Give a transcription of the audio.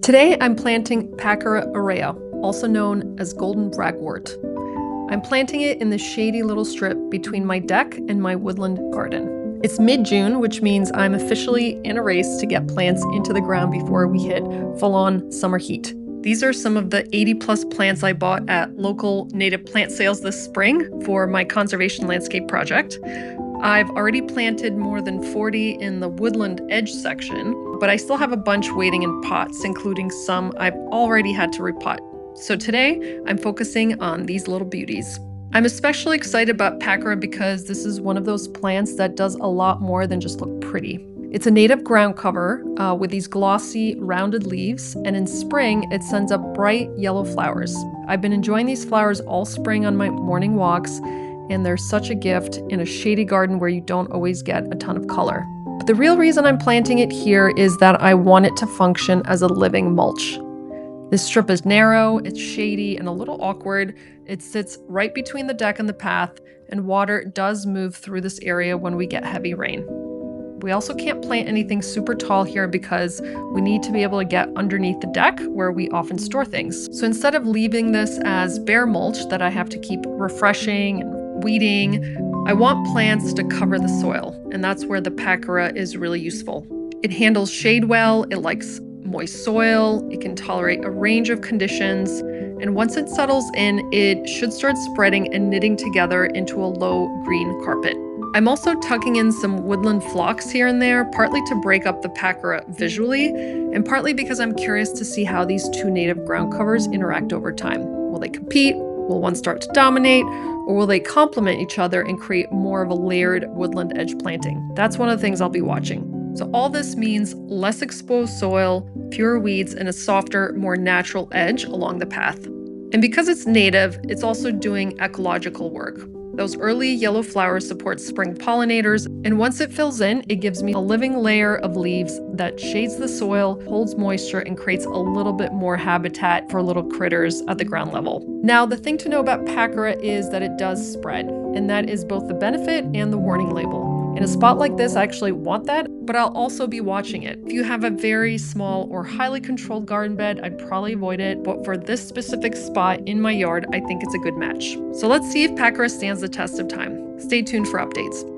Today I'm planting Packera Aurea, also known as golden ragwort. I'm planting it in the shady little strip between my deck and my woodland garden. It's mid-June, which means I'm officially in a race to get plants into the ground before we hit full-on summer heat. These are some of the 80+ plants I bought at local native plant sales this spring for my conservation landscape project. I've already planted more than 40 in the woodland edge section, but I still have a bunch waiting in pots, including some I've already had to repot. So today, I'm focusing on these little beauties. I'm especially excited about Packera because this is one of those plants that does a lot more than just look pretty. It's a native ground cover with these glossy, rounded leaves, and in spring, it sends up bright yellow flowers. I've been enjoying these flowers all spring on my morning walks, and they're such a gift in a shady garden where you don't always get a ton of color. But the real reason I'm planting it here is that I want it to function as a living mulch. This strip is narrow, it's shady, and a little awkward. It sits right between the deck and the path, and water does move through this area when we get heavy rain. We also can't plant anything super tall here because we need to be able to get underneath the deck where we often store things. So instead of leaving this as bare mulch that I have to keep refreshing and weeding, I want plants to cover the soil, and that's where the Packera is really useful. It handles shade well, it likes moist soil, it can tolerate a range of conditions, and once it settles in, it should start spreading and knitting together into a low green carpet. I'm also tucking in some woodland phlox here and there, partly to break up the Packera visually, and partly because I'm curious to see how these two native ground covers interact over time. Will they compete? Will one start to dominate? Or will they complement each other and create more of a layered woodland edge planting? That's one of the things I'll be watching. So all this means less exposed soil, fewer weeds, and a softer, more natural edge along the path. And because it's native, it's also doing ecological work. Those early yellow flowers support spring pollinators, and once it fills in, it gives me a living layer of leaves that shades the soil, holds moisture, and creates a little bit more habitat for little critters at the ground level. Now, the thing to know about Packera is that it does spread, and that is both the benefit and the warning label. In a spot like this, I actually want that, but I'll also be watching it. If you have a very small or highly controlled garden bed, I'd probably avoid it, but for this specific spot in my yard, I think it's a good match. So let's see if Packera stands the test of time. Stay tuned for updates.